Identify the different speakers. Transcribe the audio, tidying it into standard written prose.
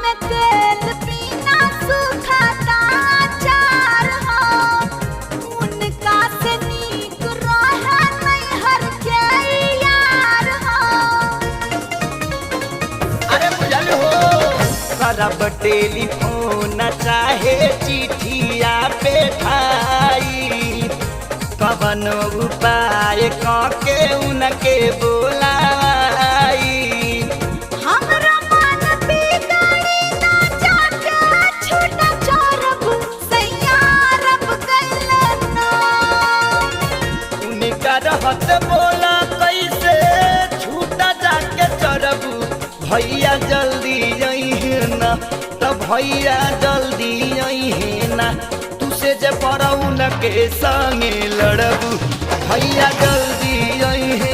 Speaker 1: में तेल बिना सुखाता अचार हो। उनका से नीक रहे नैहर के यार हो।
Speaker 2: अरे बुझल हो करब टेलीफोन चाहे चिठिया पे ठाई, कवन उपाय के उनके बोलाई।
Speaker 1: हमरा मन बिगड़ी ना जाके छूटा चोरब सैयारब कैले ना।
Speaker 2: उनका रहत बोला कैसे छूटा जाके चढ़बू, भैया जल्दी अइहे ना, तो भैया जल्दी अइहे ना। तुसे जे पड़ऊ न के संगे लड़बू, भैया जल्दी अइहे